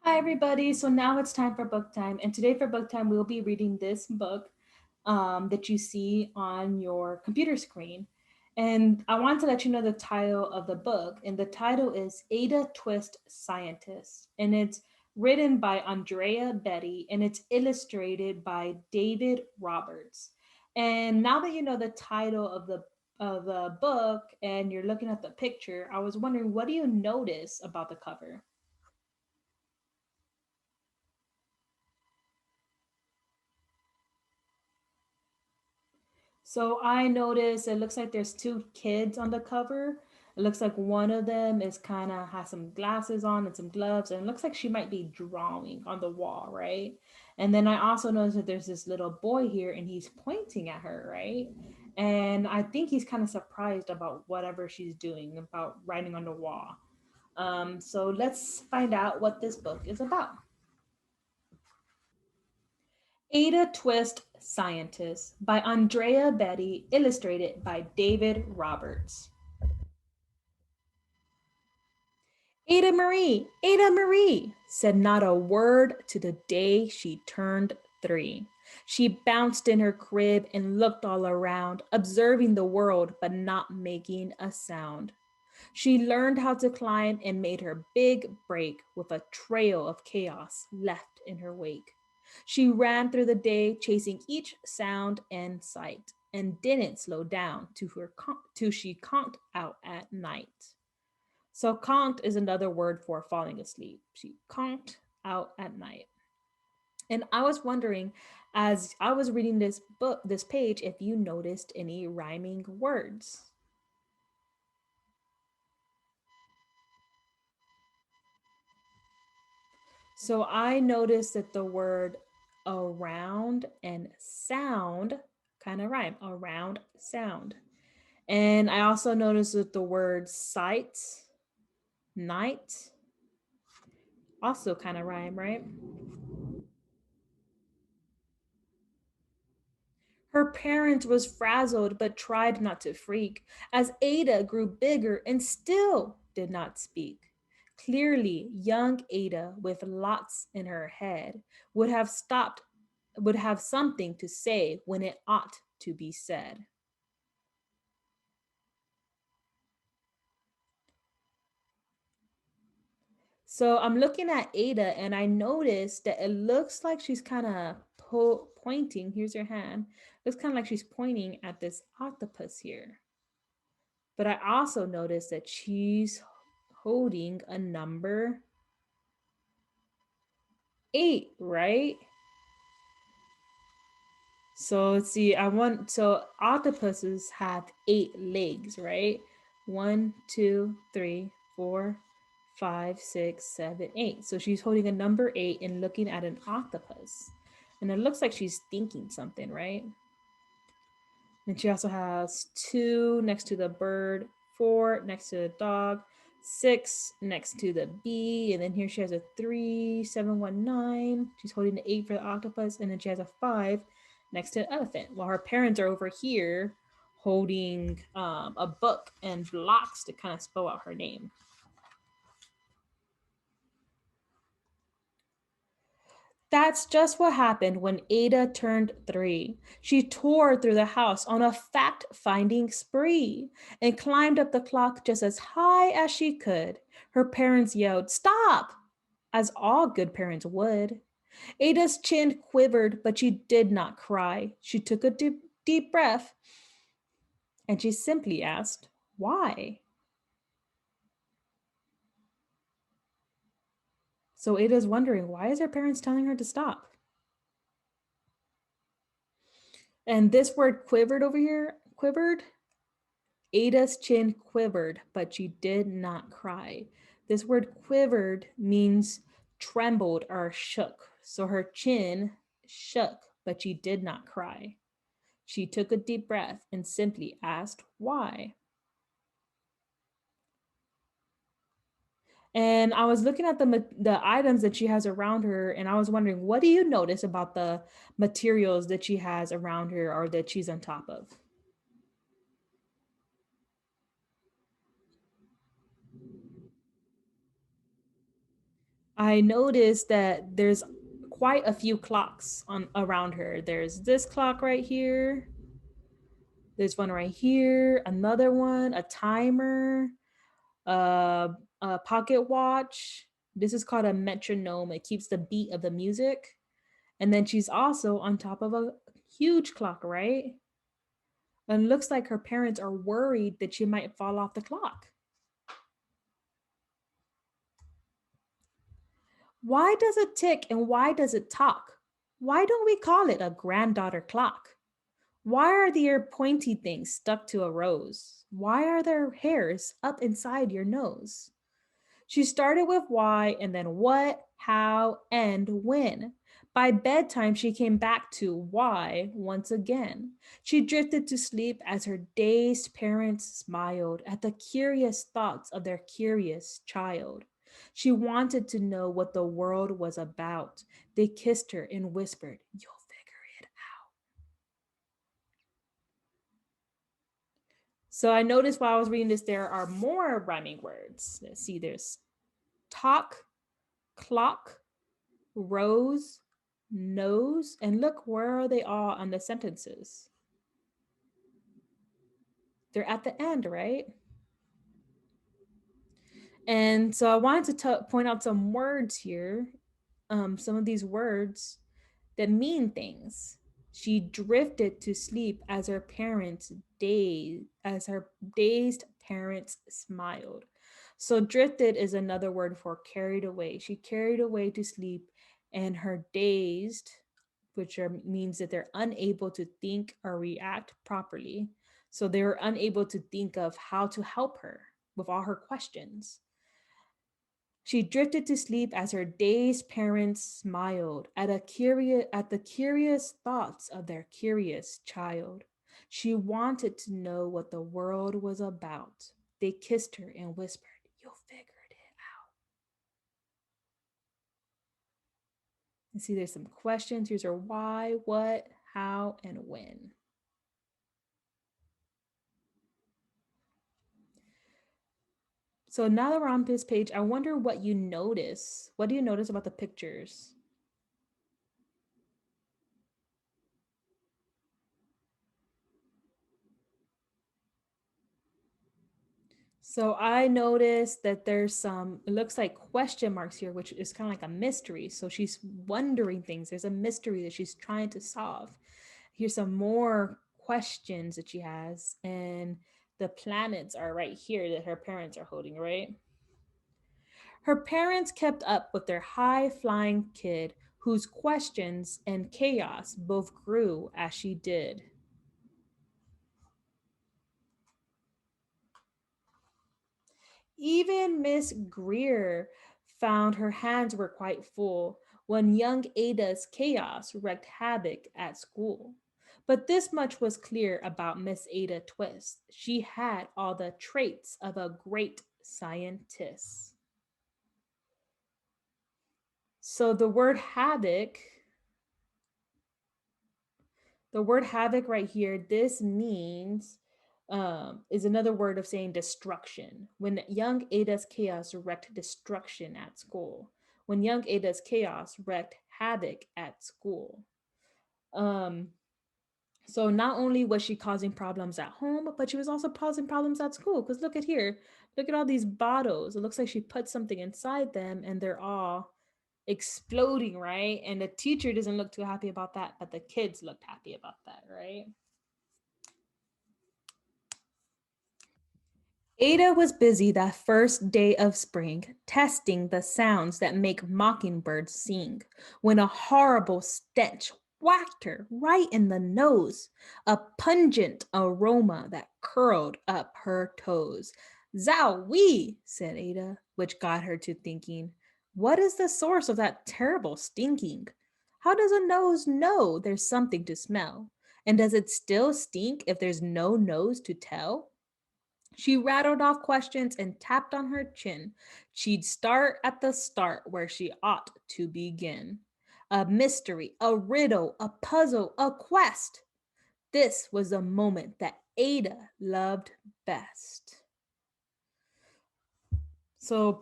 Hi, everybody. So now it's time for book time. And today, for book time, we'll be reading this book that you see on your computer screen. And I want to let you know the title of the book. And the title is Ada Twist Scientist. And it's written by Andrea Betty and it's illustrated by David Roberts. And now that you know the title of the book and you're looking at the picture, I was wondering, what do you notice about the cover? So I noticed it looks like there's two kids on the cover. It looks like one of them is kind of has some glasses on and some gloves, and it looks like she might be drawing on the wall, right? And then I also noticed that there's this little boy here and he's pointing at her, right? And I think he's kind of surprised about whatever she's doing about writing on the wall. So let's find out what this book is about. Ada Twist Scientist by Andrea Betty, illustrated by David Roberts. Ada Marie, said not a word to the day she turned 3. She bounced in her crib and looked all around, observing the world but not making a sound. She learned how to climb and made her big break with a trail of chaos left in her wake. She ran through the day chasing each sound and sight and didn't slow down till she conked out at night. So conked is another word for falling asleep. She conked out at night. And I was wondering, as I was reading this page, if you noticed any rhyming words. So I noticed that the word around and sound kind of rhyme, around sound. And I also noticed that the word sight, night also kind of rhyme, right? Her parents was frazzled but tried not to freak as Ada grew bigger and still did not speak. Clearly, young Ada with lots in her head would have something to say when it ought to be said. So I'm looking at Ada and I noticed that it looks like she's kind of pointing. Here's her hand. Looks kind of like she's pointing at this octopus here. But I also noticed that she's holding a number 8, right? So let's see. So octopuses have 8 legs, right? One, two, three, four, five, six, 7, 8. So she's holding a number 8 and looking at an octopus. And it looks like she's thinking something, right? And she also has 2 next to the bird, 4 next to the dog, 6 next to the bee, and then here she has a 3719. She's holding the 8 for the octopus, and then she has a 5 next to the elephant. While her parents are over here holding a book and blocks to kind of spell out her name. That's just what happened when Ada turned 3. She tore through the house on a fact finding spree and climbed up the clock just as high as she could. Her parents yelled, "Stop!" as all good parents would. Ada's chin quivered, but she did not cry. She took a deep breath and she simply asked, "Why?" So Ada's wondering, why is her parents telling her to stop? And this word quivered over here, quivered, Ada's chin quivered, but she did not cry. This word quivered means trembled or shook. So her chin shook, but she did not cry. She took a deep breath and simply asked why. And I was looking at the items that she has around her, and I was wondering, what do you notice about the materials that she has around her or that she's on top of? I noticed that there's quite a few clocks on around her. There's this clock right here. There's one right here, another one, a timer, a pocket watch. This is called a metronome. It keeps the beat of the music. And then she's also on top of a huge clock, right? And looks like her parents are worried that she might fall off the clock. Why does it tick and why does it talk? Why don't we call it a granddaughter clock? Why are there pointy things stuck to a rose? Why are there hairs up inside your nose? She started with why and then what, how, and when. By bedtime, she came back to why once again. She drifted to sleep as her dazed parents smiled at the curious thoughts of their curious child. She wanted to know what the world was about. They kissed her and whispered, "You'll figure it out." So I noticed while I was reading this, there are more rhyming words. Let's see, there's talk, clock, rose, nose, and look, where are they all on the sentences? They're at the end, right? And so I wanted to point out some words here, some of these words that mean things. She drifted to sleep as her dazed parents smiled. So drifted is another word for carried away. She carried away to sleep, and her dazed, means that they're unable to think or react properly. So they were unable to think of how to help her with all her questions. She drifted to sleep as her dazed parents smiled at the curious thoughts of their curious child. She wanted to know what the world was about. They kissed her and whispered, "You'll figure it out." You see, there's some questions. Here's her why, what, how, and when. So now that we're on this page, I wonder what you notice. What do you notice about the pictures? So I noticed that there's some, it looks like question marks here, which is kind of like a mystery. So she's wondering things. There's a mystery that she's trying to solve. Here's some more questions that she has. And the planets are right here that her parents are holding, right? Her parents kept up with their high flying kid, whose questions and chaos both grew as she did. Even Miss Greer found her hands were quite full when young Ada's chaos wreaked havoc at school. But this much was clear about Miss Ada Twist. She had all the traits of a great scientist. So the word havoc right here, this means is another word of saying destruction. When young Ada's chaos wreaked destruction at school. When young Ada's chaos wreaked havoc at school. Um, so not only was she causing problems at home, but she was also causing problems at school. Because look at here, look at all these bottles. It looks like she put something inside them and they're all exploding, right? And the teacher doesn't look too happy about that, but the kids looked happy about that, right? Ada was busy that first day of spring, testing the sounds that make mockingbirds sing, when a horrible stench whacked her right in the nose, a pungent aroma that curled up her toes. "Zowie," said Ada, which got her to thinking, what is the source of that terrible stinking? How does a nose know there's something to smell? And does it still stink if there's no nose to tell? She rattled off questions and tapped on her chin. She'd start at the start where she ought to begin. A mystery, a riddle, a puzzle, a quest. This was the moment that Ada loved best. So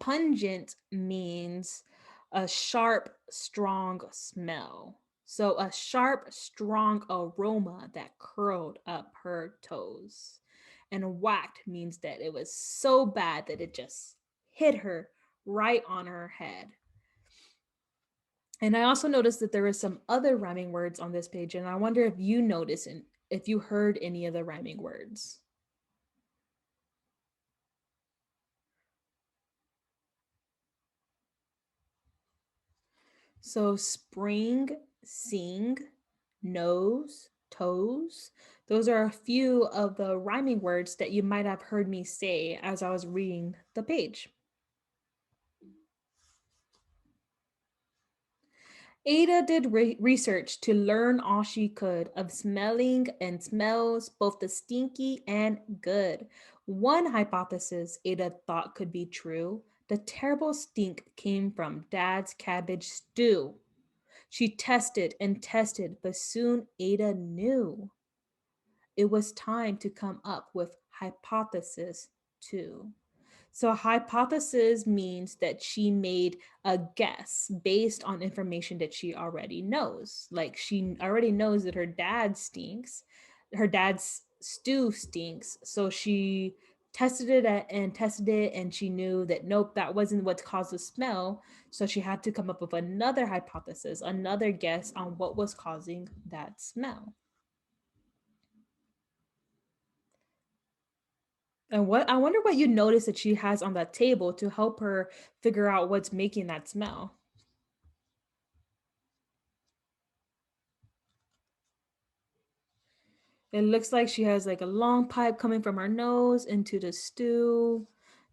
pungent means a sharp, strong smell. So a sharp, strong aroma that curled up her toes. And whacked means that it was so bad that it just hit her right on her head. And I also noticed that there were some other rhyming words on this page, and I wonder if you noticed and if you heard any of the rhyming words. So spring, sing, nose, toes. Those are a few of the rhyming words that you might have heard me say as I was reading the page. Ada did research to learn all she could of smelling and smells, both the stinky and good. One hypothesis Ada thought could be true: the terrible stink came from Dad's cabbage stew. She tested and tested, but soon Ada knew it was time to come up with hypothesis 2. So, hypothesis means that she made a guess based on information that she already knows. Like, she already knows that her dad's stew stinks. So, she tested it and tested it, and she knew that nope, that wasn't what caused the smell. So, she had to come up with another hypothesis, another guess on what was causing that smell. And what I wonder what you notice that she has on that table to help her figure out what's making that smell. It looks like she has like a long pipe coming from her nose into the stew.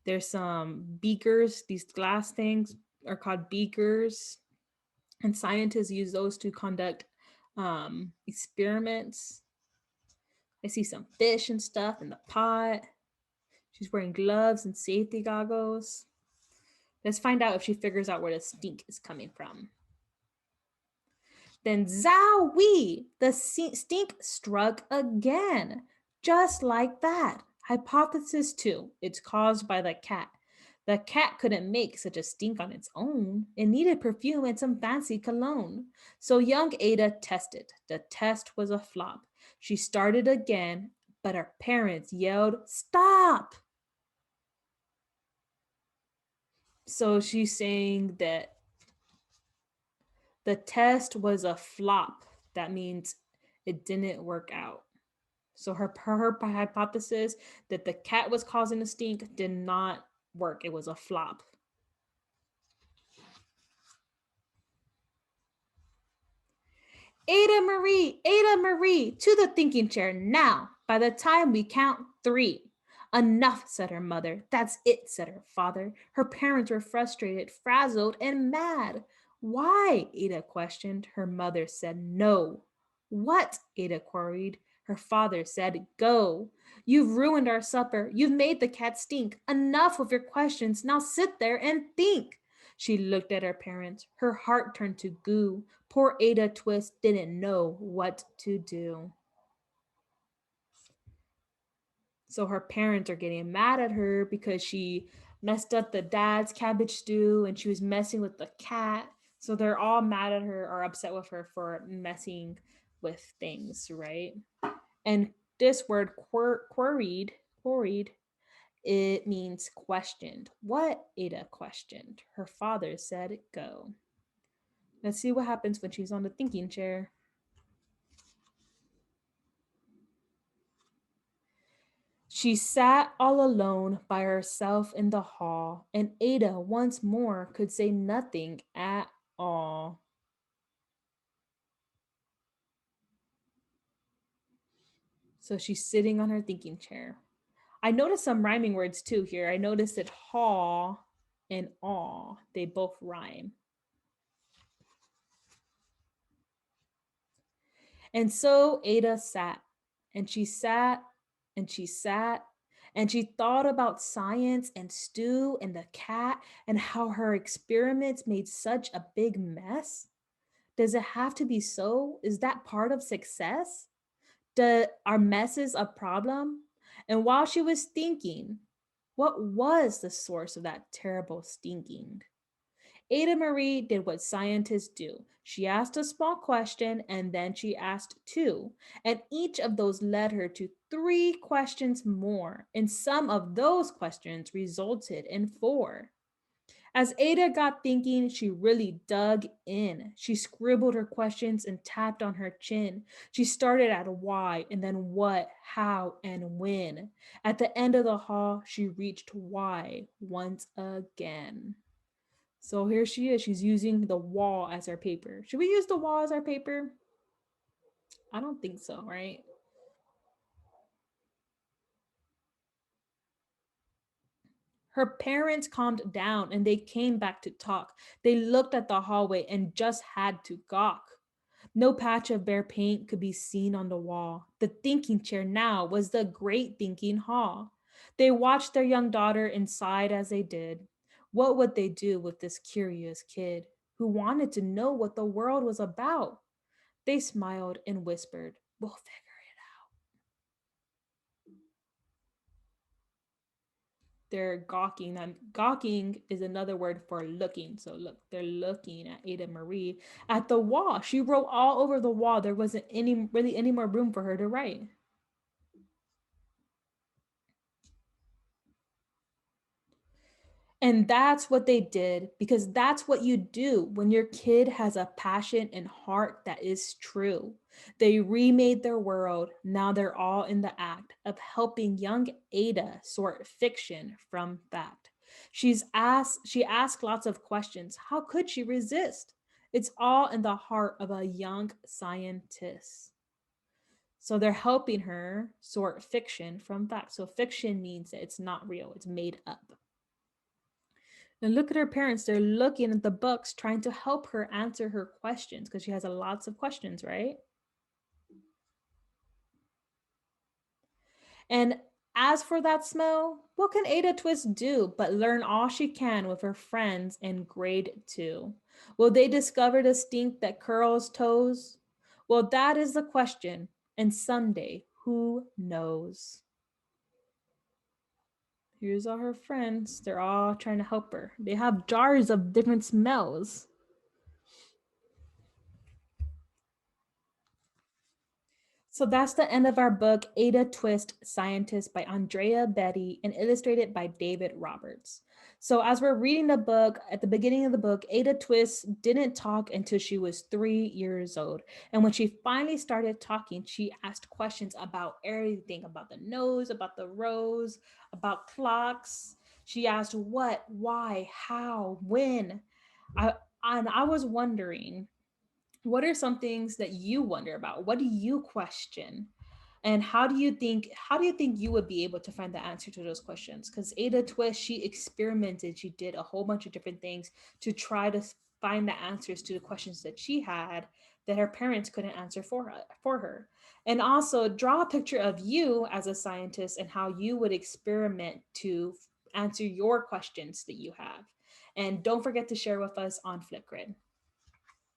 There's some beakers. These glass things are called beakers, and scientists use those to conduct experiments. I see some fish and stuff in the pot. She's wearing gloves and safety goggles. Let's find out if she figures out where the stink is coming from. Then zowie, the stink struck again. Just like that. Hypothesis 2, it's caused by the cat. The cat couldn't make such a stink on its own. It needed perfume and some fancy cologne. So young Ada tested. The test was a flop. She started again, but her parents yelled, "Stop!" So she's saying that the test was a flop. That means it didn't work out. So her hypothesis that the cat was causing the stink did not work. It was a flop. Ada Marie, to the thinking chair now. By the time we count 3. Enough, said her mother. That's it, said her father. Her parents were frustrated, frazzled, and mad. Why? Ada questioned. Her mother said no. What? Ada queried. Her father said, go. You've ruined our supper. You've made the cat stink. Enough of your questions. Now sit there and think. She looked at her parents. Her heart turned to goo. Poor Ada Twist didn't know what to do. So her parents are getting mad at her because she messed up the dad's cabbage stew and she was messing with the cat. So they're all mad at her or upset with her for messing with things, right? And this word quarried, it means questioned. What? Ada questioned. Her father said, go. Let's see what happens when she's on the thinking chair. She sat all alone by herself in the hall, and Ada once more could say nothing at all. So she's sitting on her thinking chair. I noticed some rhyming words too here. I noticed that haw and aw, they both rhyme. And so Ada sat, and she sat, and she sat, and she thought about science and stew and the cat and how her experiments made such a big mess. Does it have to be so? Is that part of success? Are messes a problem? And while she was thinking, What was the source of that terrible stinking? Ada Marie did what scientists do. She asked a small question and then she asked two. And each of those led her to three questions more. And some of those questions resulted in four. As Ada got thinking, she really dug in. She scribbled her questions and tapped on her chin. She started at why and then what, how, and when. At the end of the hall, she reached why once again. So here she is. She's using the wall as our paper. Should we use the wall as our paper? I don't think so, right? Her parents calmed down and they came back to talk. They looked at the hallway and just had to gawk. No patch of bare paint could be seen on the wall. The thinking chair now was the great thinking hall. They watched their young daughter and sighed as they did. What would they do with this curious kid who wanted to know what the world was about? They smiled and whispered, "We'll figure it out." They're gawking. And gawking is another word for looking. So look, they're looking at Ada Marie at the wall. She wrote all over the wall. There wasn't any more room for her to write. And that's what they did because that's what you do when your kid has a passion and heart that is true. They remade their world. Now they're all in the act of helping young Ada sort fiction from fact. She asked lots of questions. How could she resist? It's all in the heart of a young scientist. So they're helping her sort fiction from fact. So fiction means that it's not real, it's made up. And look at her parents. They're looking at the books, trying to help her answer her questions because she has a lots of questions, right? And as for that smell, what can Ada Twist do but learn all she can with her friends in grade two? Will they discover the stink that curls toes? Well, that is the question. And someday, who knows? Here's all her friends. They're all trying to help her. They have jars of different smells. So that's the end of our book, Ada Twist, Scientist by Andrea Betty and illustrated by David Roberts. So as we're reading the book, at the beginning of the book, Ada Twist didn't talk until she was 3 years old. And when she finally started talking, she asked questions about everything, about the nose, about the rose, about clocks. She asked what, why, how, when. I, and I was wondering, what are some things that you wonder about? What do you question? And how do you think you would be able to find the answer to those questions? Because Ada Twist, she experimented, she did a whole bunch of different things to try to find the answers to the questions that she had that her parents couldn't answer for her. And also draw a picture of you as a scientist and how you would experiment to answer your questions that you have. And don't forget to share with us on Flipgrid.